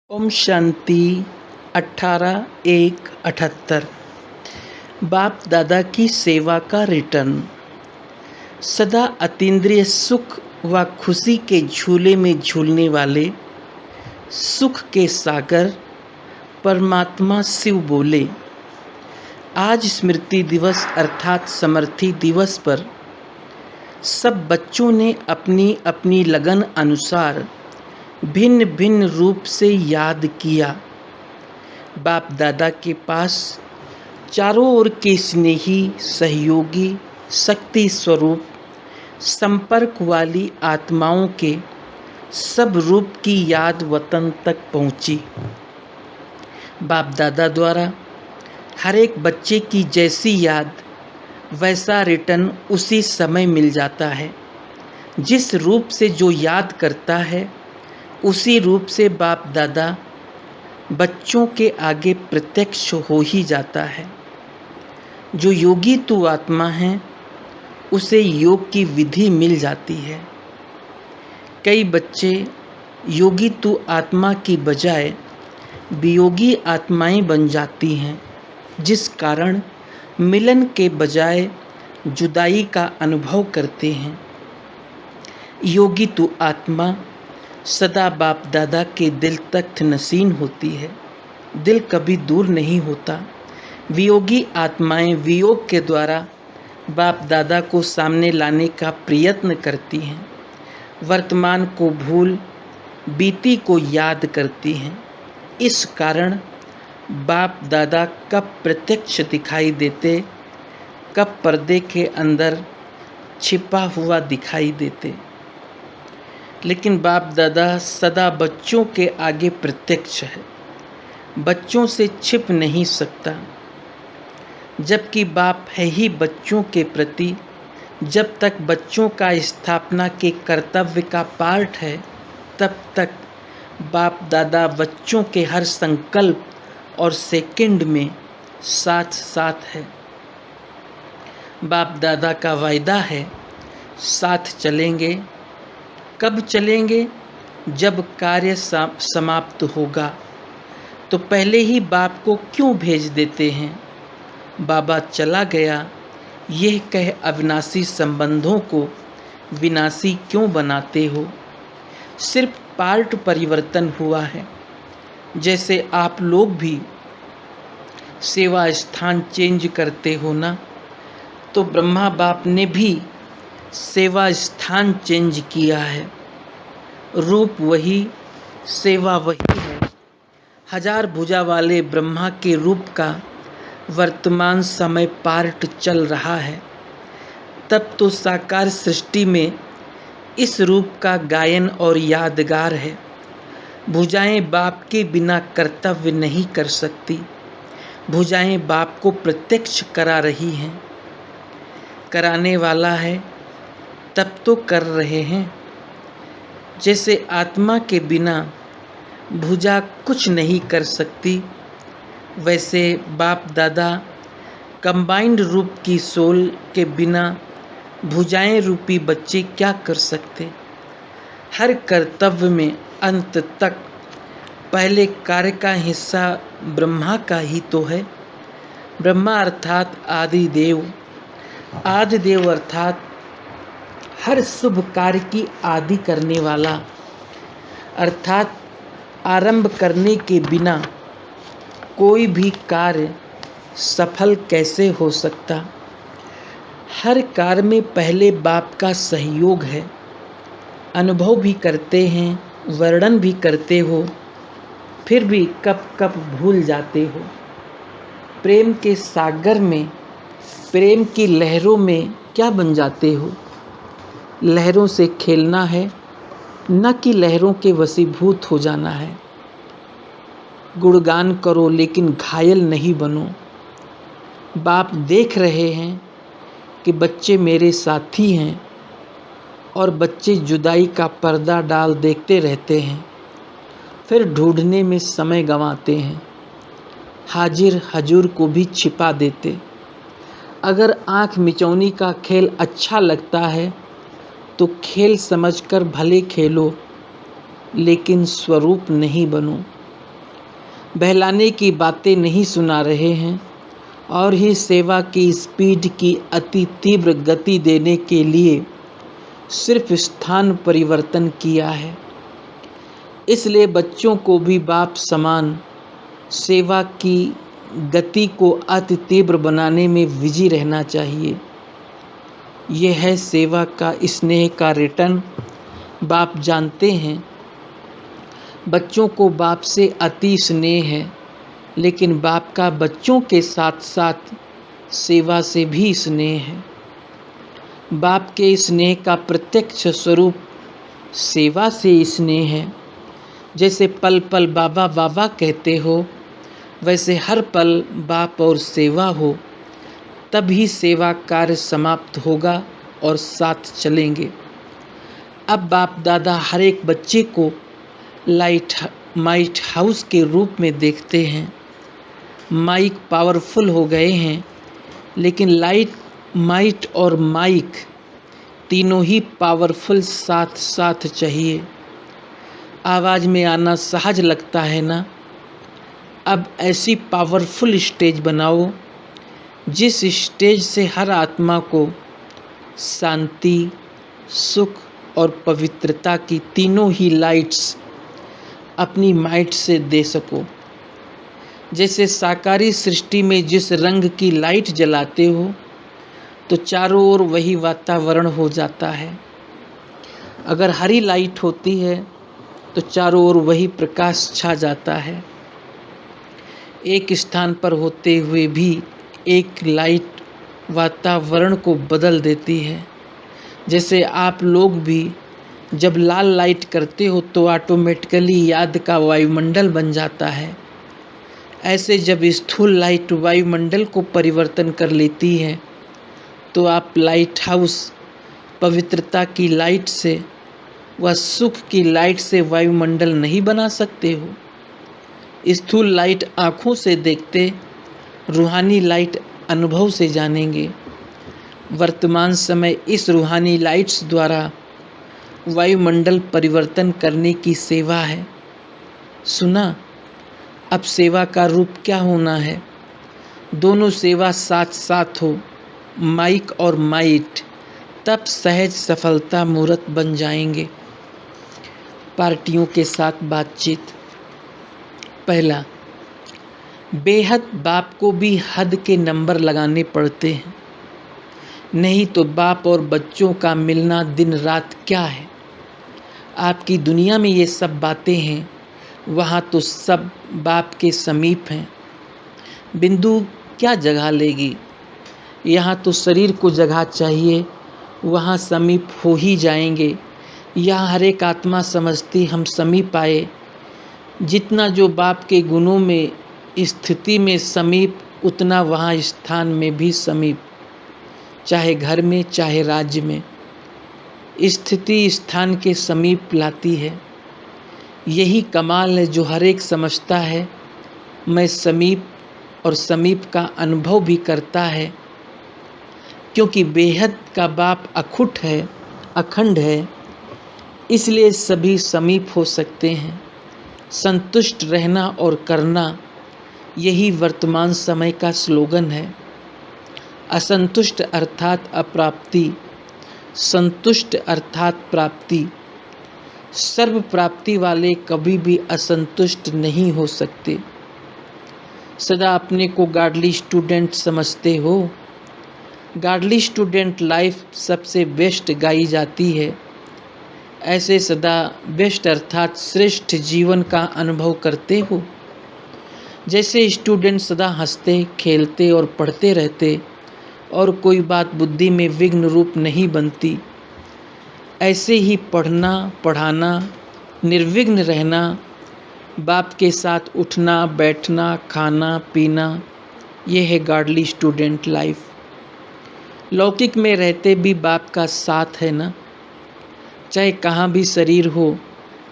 ओम शांति 18/1/78। बाप दादा की सेवा का रिटर्न। सदा अतीन्द्रिय सुख व खुशी के झूले में झूलने वाले सुख के सागर परमात्मा शिव बोले, आज स्मृति दिवस अर्थात समर्थी दिवस पर सब बच्चों ने अपनी अपनी लगन अनुसार भिन्न भिन्न रूप से याद किया। बाप दादा के पास चारों ओर के स्नेही सहयोगी शक्ति स्वरूप संपर्क वाली आत्माओं के सब रूप की याद वतन तक पहुंची। बाप दादा द्वारा हर एक बच्चे की जैसी याद वैसा रिटर्न उसी समय मिल जाता है। जिस रूप से जो याद करता है उसी रूप से बाप दादा बच्चों के आगे प्रत्यक्ष हो ही जाता है। जो योगी तू आत्मा है उसे योग की विधि मिल जाती है। कई बच्चे योगी तू आत्मा की बजाय वियोगी आत्माएं बन जाती हैं, जिस कारण मिलन के बजाय जुदाई का अनुभव करते हैं। योगी तू आत्मा सदा बाप दादा के दिल तक नसीन होती है, दिल कभी दूर नहीं होता। वियोगी आत्माएं वियोग के द्वारा बाप दादा को सामने लाने का प्रयत्न करती हैं, वर्तमान को भूल बीती को याद करती हैं। इस कारण बाप दादा कब प्रत्यक्ष दिखाई देते, कब पर्दे के अंदर छिपा हुआ दिखाई देते। लेकिन बाप दादा सदा बच्चों के आगे प्रत्यक्ष है, बच्चों से छिप नहीं सकता। जबकि बाप है ही बच्चों के प्रति, जब तक बच्चों का स्थापना के कर्तव्य का पार्ट है, तब तक बाप दादा बच्चों के हर संकल्प और सेकंड में साथ साथ है। बाप दादा का वायदा है, साथ चलेंगे। कब चलेंगे? जब कार्य समाप्त होगा। तो पहले ही बाप को क्यों भेज देते हैं? बाबा चला गया यह कह अविनाशी संबंधों को विनाशी क्यों बनाते हो? सिर्फ पार्ट परिवर्तन हुआ है। जैसे आप लोग भी सेवा स्थान चेंज करते हो ना, तो ब्रह्मा बाप ने भी सेवा स्थान चेंज किया है। रूप वही, सेवा वही है। हजार भुजा वाले ब्रह्मा के रूप का वर्तमान समय पार्ट चल रहा है। तब तो साकार सृष्टि में इस रूप का गायन और यादगार है। भुजाएं बाप के बिना कर्तव्य नहीं कर सकती। भुजाएं बाप को प्रत्यक्ष करा रही हैं। कराने वाला है तब तो कर रहे हैं। जैसे आत्मा के बिना भुजा कुछ नहीं कर सकती, वैसे बाप दादा कंबाइंड रूप की सोल के बिना भुजाएं रूपी बच्चे क्या कर सकते। हर कर्तव्य में अंत तक पहले कार्य का हिस्सा ब्रह्मा का ही तो है। ब्रह्मा अर्थात आदि देव, आदि देव अर्थात हर शुभ कार्य की आदि करने वाला, अर्थात आरंभ करने के बिना कोई भी कार्य सफल कैसे हो सकता। हर कार्य में पहले बाप का सहयोग है। अनुभव भी करते हैं, वर्णन भी करते हो, फिर भी कब कब भूल जाते हो। प्रेम के सागर में, प्रेम की लहरों में क्या बन जाते हो? लहरों से खेलना है, न कि लहरों के वशीभूत हो जाना है। गुणगान करो लेकिन घायल नहीं बनो। बाप देख रहे हैं कि बच्चे मेरे साथी हैं, और बच्चे जुदाई का पर्दा डाल देखते रहते हैं, फिर ढूंढने में समय गंवाते हैं। हाजिर हजूर को भी छिपा देते। अगर आँख मिचौनी का खेल अच्छा लगता है तो खेल समझकर भले खेलो, लेकिन स्वरूप नहीं बनो। बहलाने की बातें नहीं सुना रहे हैं और ही सेवा की स्पीड की अति तीव्र गति देने के लिए सिर्फ स्थान परिवर्तन किया है। इसलिए बच्चों को भी बाप समान सेवा की गति को अति तीव्र बनाने में बिजी रहना चाहिए। यह है सेवा का स्नेह का रिटर्न। बाप जानते हैं बच्चों को बाप से अति स्नेह है, लेकिन बाप का बच्चों के साथ साथ सेवा से भी स्नेह है। बाप के स्नेह का प्रत्यक्ष स्वरूप सेवा से स्नेह है। जैसे पल पल बाबा बाबा कहते हो, वैसे हर पल बाप और सेवा हो, तभी सेवा कार्य समाप्त होगा और साथ चलेंगे। अब बाप दादा हर एक बच्चे को माइट हाउस के रूप में देखते हैं। माइक पावरफुल हो गए हैं, लेकिन माइट और माइक तीनों ही पावरफुल साथ साथ चाहिए। आवाज़ में आना सहज लगता है ना? अब ऐसी पावरफुल स्टेज बनाओ जिस स्टेज से हर आत्मा को शांति, सुख और पवित्रता की तीनों ही लाइट्स अपनी माइट से दे सको। जैसे साकारी सृष्टि में जिस रंग की लाइट जलाते हो तो चारों ओर वही वातावरण हो जाता है। अगर हरी लाइट होती है तो चारों ओर वही प्रकाश छा जाता है। एक स्थान पर होते हुए भी एक लाइट वातावरण को बदल देती है। जैसे आप लोग भी जब लाल लाइट करते हो तो ऑटोमेटिकली याद का वायुमंडल बन जाता है। ऐसे जब स्थूल लाइट वायुमंडल को परिवर्तन कर लेती है तो आप लाइट हाउस पवित्रता की लाइट से व सुख की लाइट से वायुमंडल नहीं बना सकते हो। स्थूल लाइट आँखों से देखते, रूहानी लाइट अनुभव से जानेंगे। वर्तमान समय इस रूहानी लाइट्स द्वारा वायुमंडल परिवर्तन करने की सेवा है। सुना? अब सेवा का रूप क्या होना है? दोनों सेवा साथ साथ हो, माइक और माइट, तब सहज सफलता मूर्त बन जाएंगे। पार्टियों के साथ बातचीत। पहला, बेहद बाप को भी हद के नंबर लगाने पड़ते हैं, नहीं तो बाप और बच्चों का मिलना दिन रात क्या है। आपकी दुनिया में ये सब बातें हैं, वहाँ तो सब बाप के समीप हैं। बिंदु क्या जगह लेगी? यहाँ तो शरीर को जगह चाहिए, वहाँ समीप हो ही जाएंगे। यहाँ हर एक आत्मा समझती हम समीप आए। जितना जो बाप के गुणों में स्थिति में समीप, उतना वहाँ स्थान में भी समीप। चाहे घर में चाहे राज्य में, स्थिति स्थान के समीप लाती है। यही कमाल है जो हर एक समझता है मैं समीप, और समीप का अनुभव भी करता है, क्योंकि बेहद का बाप अखुट है, अखंड है, इसलिए सभी समीप हो सकते हैं। संतुष्ट रहना और करना, यही वर्तमान समय का स्लोगन है। असंतुष्ट अर्थात अप्राप्ति, संतुष्ट अर्थात प्राप्ति। सर्व प्राप्ति वाले कभी भी असंतुष्ट नहीं हो सकते। सदा अपने को गॉडली स्टूडेंट समझते हो। गॉडली स्टूडेंट लाइफ सबसे बेस्ट गाई जाती है। ऐसे सदा बेस्ट अर्थात श्रेष्ठ जीवन का अनुभव करते हो। जैसे स्टूडेंट सदा हंसते खेलते और पढ़ते रहते और कोई बात बुद्धि में विघ्न रूप नहीं बनती, ऐसे ही पढ़ना पढ़ाना, निर्विघ्न रहना, बाप के साथ उठना बैठना खाना पीना, यह है गॉडली स्टूडेंट लाइफ। लौकिक में रहते भी बाप का साथ है ना। चाहे कहाँ भी शरीर हो,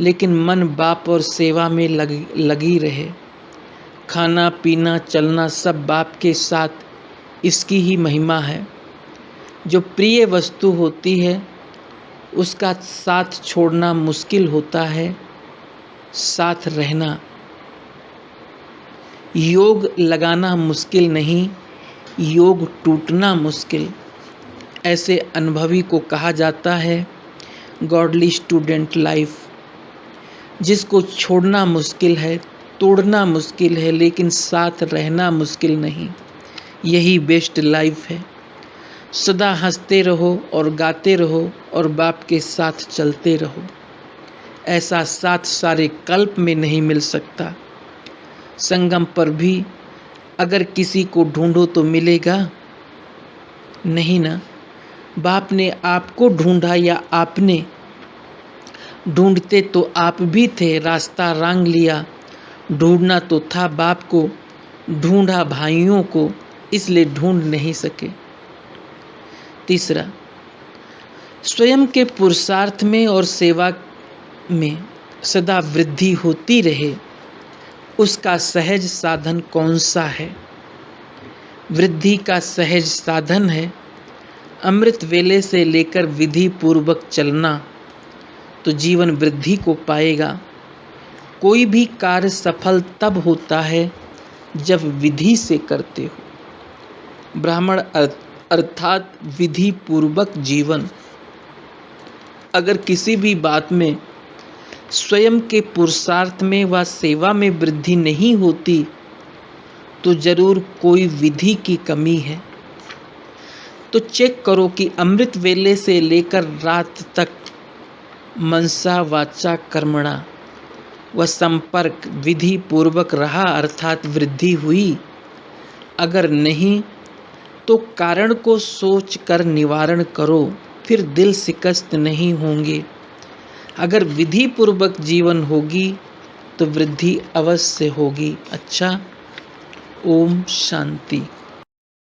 लेकिन मन बाप और सेवा में लगी रहे। खाना पीना चलना सब बाप के साथ, इसकी ही महिमा है। जो प्रिय वस्तु होती है उसका साथ छोड़ना मुश्किल होता है, साथ रहना योग लगाना मुश्किल नहीं, योग टूटना मुश्किल। ऐसे अनुभवी को कहा जाता है गॉडली स्टूडेंट लाइफ, जिसको छोड़ना मुश्किल है, तोड़ना मुश्किल है, लेकिन साथ रहना मुश्किल नहीं। यही बेस्ट लाइफ है। सदा हंसते रहो और गाते रहो और बाप के साथ चलते रहो। ऐसा साथ सारे कल्प में नहीं मिल सकता। संगम पर भी अगर किसी को ढूंढो तो मिलेगा नहीं ना। बाप ने आपको ढूंढा या आपने ढूंढते तो आप भी थे, रास्ता रांग लिया। ढूंढना तो था बाप को, ढूंढा भाइयों को, इसलिए ढूंढ नहीं सके। तीसरा, स्वयं के पुरुषार्थ में और सेवा में सदा वृद्धि होती रहे, उसका सहज साधन कौन सा है? वृद्धि का सहज साधन है अमृत वेले से लेकर विधि पूर्वक चलना, तो जीवन वृद्धि को पाएगा। कोई भी कार्य सफल तब होता है जब विधि से करते हो। ब्राह्मण अर्थात विधि पूर्वक जीवन। अगर किसी भी बात में स्वयं के पुरुषार्थ में व सेवा में वृद्धि नहीं होती तो जरूर कोई विधि की कमी है। तो चेक करो कि अमृत वेले से लेकर रात तक मनसा वाचा कर्मणा व संपर्क विधि पूर्वक रहा, अर्थात वृद्धि हुई। अगर नहीं तो कारण को सोच कर निवारण करो, फिर दिल शिकस्त नहीं होंगे। अगर विधि पूर्वक जीवन होगी तो वृद्धि अवश्य होगी। अच्छा, ओम शांति।